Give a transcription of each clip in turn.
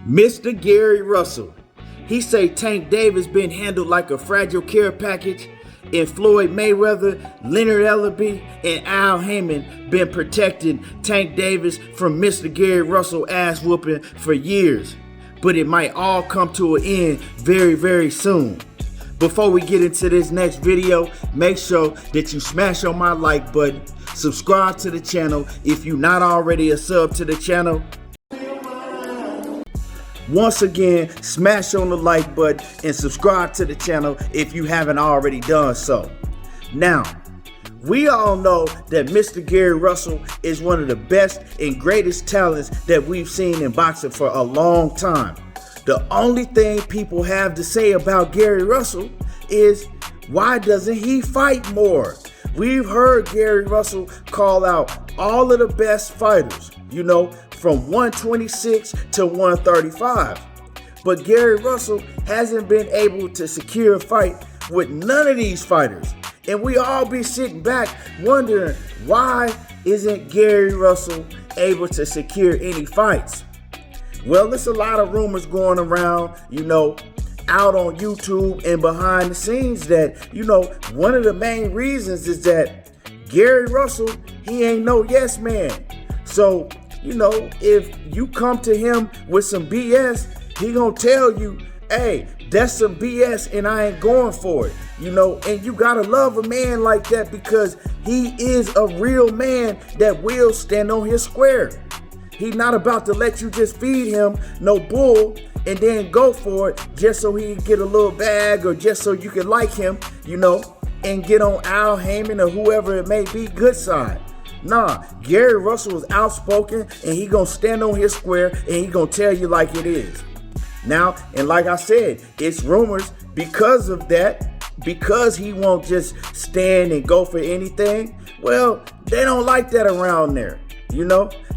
Mr. Gary Russell. He say Tank Davis been handled like a fragile care package, and Floyd Mayweather, Leonard Ellerbe, and Al Haymon been protecting Tank Davis from Mr. Gary Russell ass whooping for years. But it might all come to an end very, very soon. Before we get into this next video, make sure that you smash on my like button, subscribe to the channel if you're not already a sub to the channel. Once again, smash on the like button and subscribe to the channel if you haven't already done so. Now, we all know that Mr. Gary Russell is one of the best and greatest talents that we've seen in boxing for a long time. The only thing people have to say about Gary Russell is, why doesn't he fight more? We've heard Gary Russell call out all of the best fighters, from 126 to 135. But Gary Russell hasn't been able to secure a fight with none of these fighters. And we all be sitting back wondering, why isn't Gary Russell able to secure any fights? Well, there's a lot of rumors going around, out on YouTube and behind the scenes that, one of the main reasons is that Gary Russell, he ain't no yes man. So, if you come to him with some BS, he gonna tell you, hey, that's some BS and I ain't going for it. And you gotta love a man like that, because he is a real man that will stand on his square. He's not about to let you just feed him no bull and then go for it just so he can get a little bag or just so you can like him, and get on Al Haymon or whoever it may be good side. Nah, Gary Russell is outspoken and he gonna stand on his square and he gonna tell you like it is. Now, and like I said, it's rumors because of that, because he won't just stand and go for anything. Well, they don't like that around there,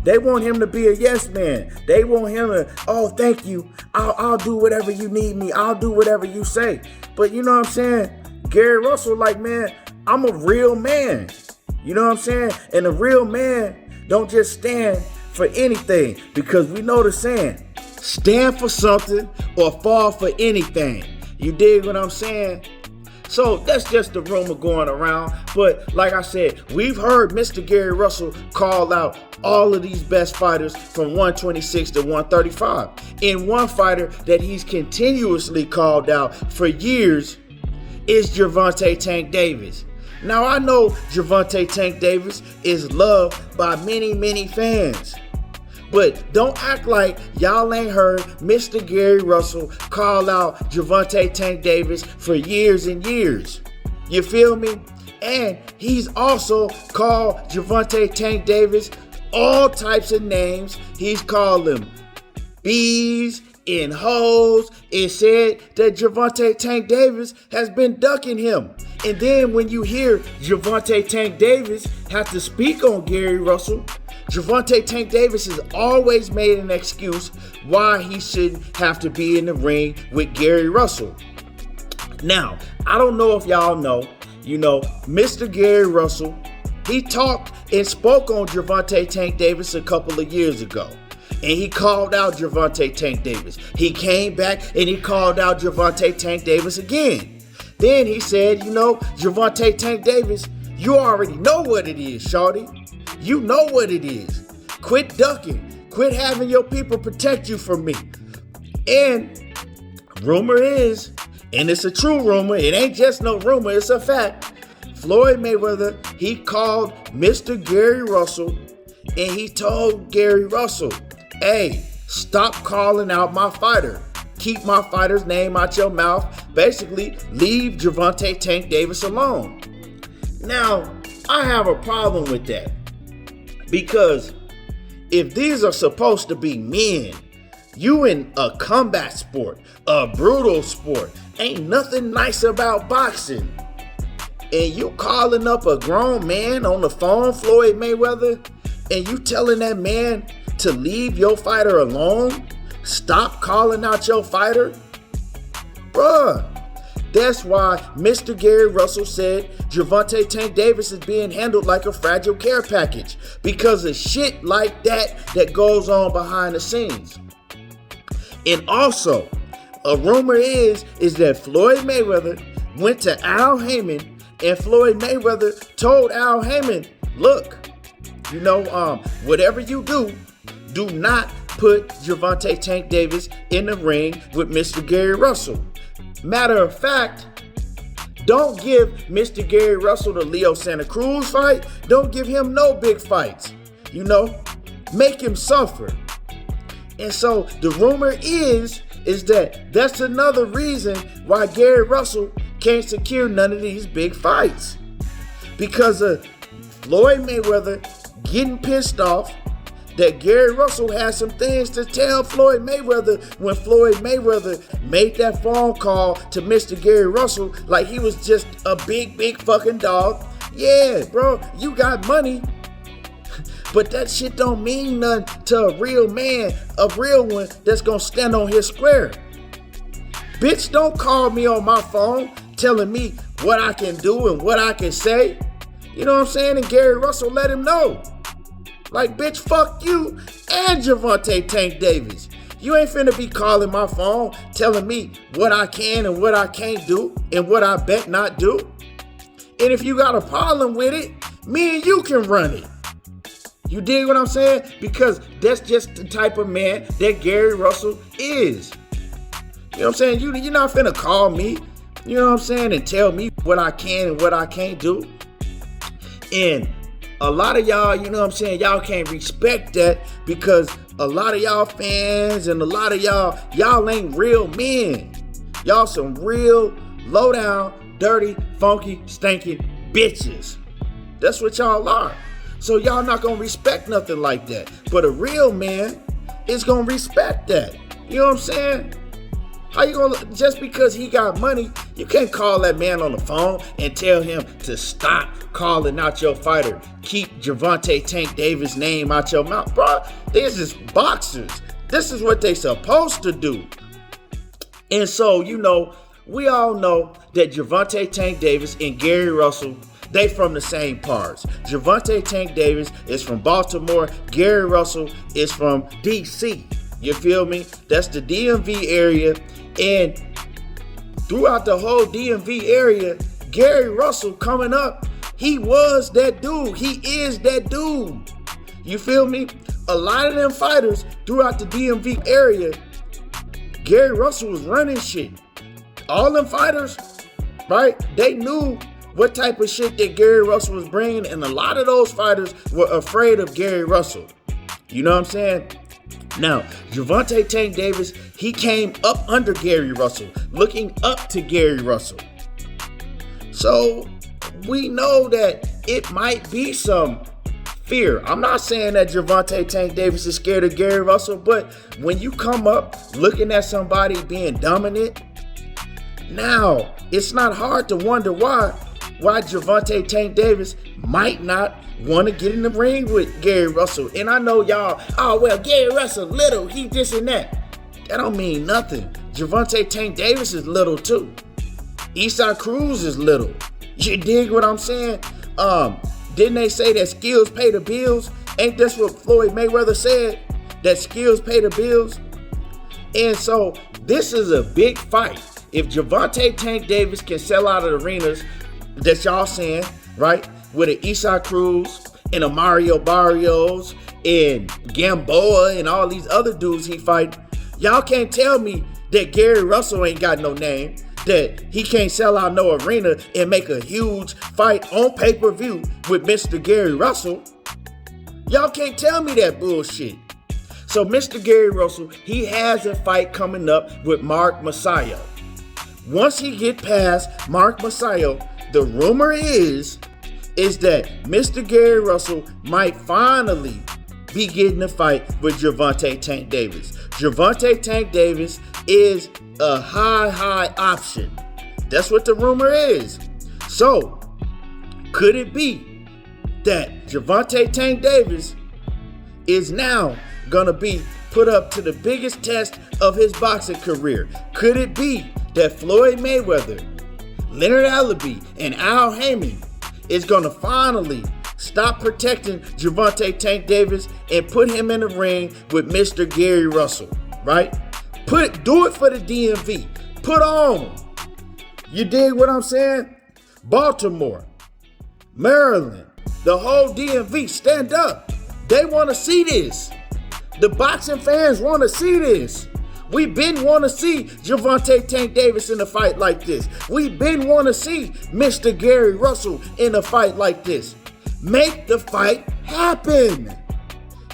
They want him to be a yes man. They want him to, oh, thank you. I'll do whatever you need me. I'll do whatever you say. But you know what I'm saying? Gary Russell, like, man, I'm a real man. You know what I'm saying? And a real man don't just stand for anything, because we know the saying, stand for something or fall for anything. You dig what I'm saying? So that's just the rumor going around. But like I said, we've heard Mr. Gary Russell call out all of these best fighters from 126 to 135. And one fighter that he's continuously called out for years is Gervonta Tank Davis. Now, I know Gervonta Tank Davis is loved by many, many fans. But don't act like y'all ain't heard Mr. Gary Russell call out Gervonta Tank Davis for years and years. You feel me? And he's also called Gervonta Tank Davis all types of names. He's called them bees and hoes, and said that Gervonta Tank Davis has been ducking him. And then when you hear Gervonta Tank Davis have to speak on Gary Russell, Gervonta Tank Davis has always made an excuse why he shouldn't have to be in the ring with Gary Russell. Now, I don't know if y'all know, Mr. Gary Russell, he talked and spoke on Gervonta Tank Davis a couple of years ago. And he called out Gervonta Tank Davis. He came back and he called out Gervonta Tank Davis again. Then he said, Gervonta Tank Davis, you already know what it is, shawty. You know what it is. Quit ducking. Quit having your people protect you from me. And rumor is, and it's a true rumor, it ain't just no rumor, it's a fact, Floyd Mayweather, he called Mr. Gary Russell and he told Gary Russell, hey, stop calling out my fighter. Keep my fighter's name out your mouth. Basically, leave Gervonta Tank Davis alone. Now, I have a problem with that. Because if these are supposed to be men, you in a combat sport, a brutal sport, ain't nothing nice about boxing. And you calling up a grown man on the phone, Floyd Mayweather, and you telling that man to leave your fighter alone? Stop calling out your fighter? Bruh, that's why Mr. Gary Russell said Gervonta Tank Davis is being handled like a fragile care package, because of shit like that goes on behind the scenes. And also, a rumor is that Floyd Mayweather went to Al Heyman, and Floyd Mayweather told Al Heyman, look, whatever you do, do not put Gervonta Tank Davis in the ring with Mr. Gary Russell. Matter of fact, don't give Mr. Gary Russell the Leo Santa Cruz fight. Don't give him no big fights. Make him suffer. And so the rumor is that that's another reason why Gary Russell can't secure none of these big fights. Because of Floyd Mayweather getting pissed off that Gary Russell had some things to tell Floyd Mayweather when Floyd Mayweather made that phone call to Mr. Gary Russell like he was just a big fucking dog. Yeah, bro, you got money, but that shit don't mean nothing to a real man, a real one that's gonna stand on his square. Bitch, don't call me on my phone telling me what I can do and what I can say. You know what I'm saying? And Gary Russell let him know. Like, bitch, fuck you and Gervonta Tank Davis. You ain't finna be calling my phone telling me what I can and what I can't do and what I bet not do. And if you got a problem with it, me and you can run it. You dig what I'm saying? Because that's just the type of man that Gary Russell is. You know what I'm saying? You're not finna call me, you know what I'm saying, and tell me what I can and what I can't do. And a lot of y'all, you know what I'm saying, y'all can't respect that because a lot of y'all fans and a lot of y'all ain't real men. Y'all some real low down, dirty, funky, stinking bitches. That's what y'all are. So y'all not gonna respect nothing like that. But a real man is gonna respect that. You know what I'm saying? How you gonna, just because he got money, you can't call that man on the phone and tell him to stop calling out your fighter. Keep Gervonta Tank Davis' name out your mouth. Bro, this is boxers. This is what they supposed to do. And so, we all know that Gervonta Tank Davis and Gary Russell, they from the same parts. Gervonta Tank Davis is from Baltimore. Gary Russell is from DC. You feel me? That's the DMV area. And throughout the whole DMV area, Gary Russell coming up, he was that dude. He is that dude. You feel me? A lot of them fighters throughout the DMV area, Gary Russell was running shit. All them fighters, right? They knew what type of shit that Gary Russell was bringing, and a lot of those fighters were afraid of Gary Russell. You know what I'm saying? Now, Gervonta Tank Davis, he came up under Gary Russell, looking up to Gary Russell. So, we know that it might be some fear. I'm not saying that Gervonta Tank Davis is scared of Gary Russell, but when you come up looking at somebody being dominant, now, it's not hard to wonder why Gervonta Tank Davis might not want to get in the ring with Gary Russell. And I know y'all, oh, well, Gary Russell little, he this and that. That don't mean nothing. Gervonta Tank Davis is little too. Isaac Cruz is little. You dig what I'm saying? Didn't they say that skills pay the bills? Ain't that what Floyd Mayweather said? That skills pay the bills? And so this is a big fight. If Gervonta Tank Davis can sell out of arenas that y'all saying, right, with an Isaac Cruz and a Mario Barrios and Gamboa and all these other dudes he fight, y'all can't tell me that Gary Russell ain't got no name, that he can't sell out no arena and make a huge fight on pay-per-view with Mr. Gary Russell. Y'all can't tell me that bullshit. So Mr. Gary Russell, he has a fight coming up with Mark Magsayo. Once he get past Mark Magsayo, the rumor is that Mr. Gary Russell might finally be getting a fight with Gervonta Tank Davis. Gervonta Tank Davis is a high option. That's what the rumor is. So, could it be that Gervonta Tank Davis is now gonna be put up to the biggest test of his boxing career? Could it be that Floyd Mayweather, Leonard Allaby, and Al Heyman is gonna finally stop protecting Gervonta Tank Davis and put him in the ring with Mr. Gary Russell, right? Do it for the DMV. Put on. You dig what I'm saying? Baltimore, Maryland, the whole DMV, stand up. They want to see this. The boxing fans want to see this. We been want to see Gervonta Tank Davis in a fight like this. We been want to see Mr. Gary Russell in a fight like this. Make the fight happen.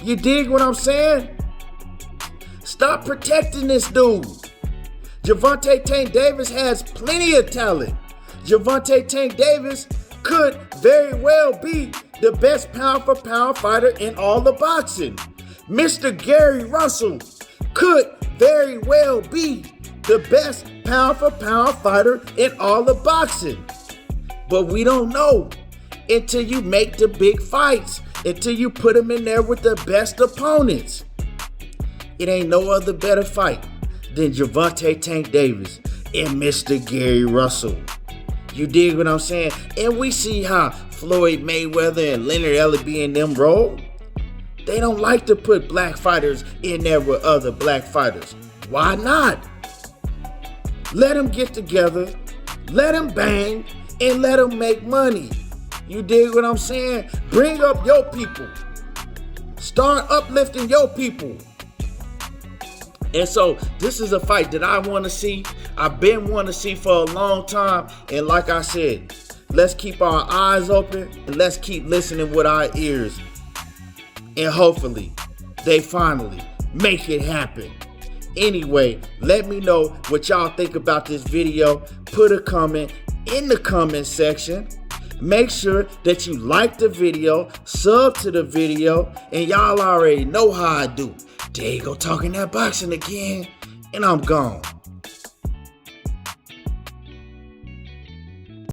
You dig what I'm saying? Stop protecting this dude. Gervonta Tank Davis has plenty of talent. Gervonta Tank Davis could very well be the best pound-for-pound fighter in all the boxing. Mr. Gary Russell could very well be the best pound-for-pound fighter in all the boxing. But we don't know until you make the big fights, until you put them in there with the best opponents. It ain't no other better fight than Gervonta Tank Davis and Mr. Gary Russell. You dig what I'm saying? And we see how Floyd Mayweather and Leonard Ellerbe and them roll. They don't like to put black fighters in there with other black fighters. Why not? Let them get together, let them bang, and let them make money. You dig what I'm saying? Bring up your people. Start uplifting your people. And so this is a fight that I want to see. I've been wanting to see for a long time. And like I said, let's keep our eyes open and let's keep listening with our ears. And hopefully they finally make it happen. Anyway, let me know what y'all think about this video. Put a comment in the comment section. Make sure that you like the video, sub to the video, and y'all already know how I do. There you go, talking that boxing again, and I'm gone.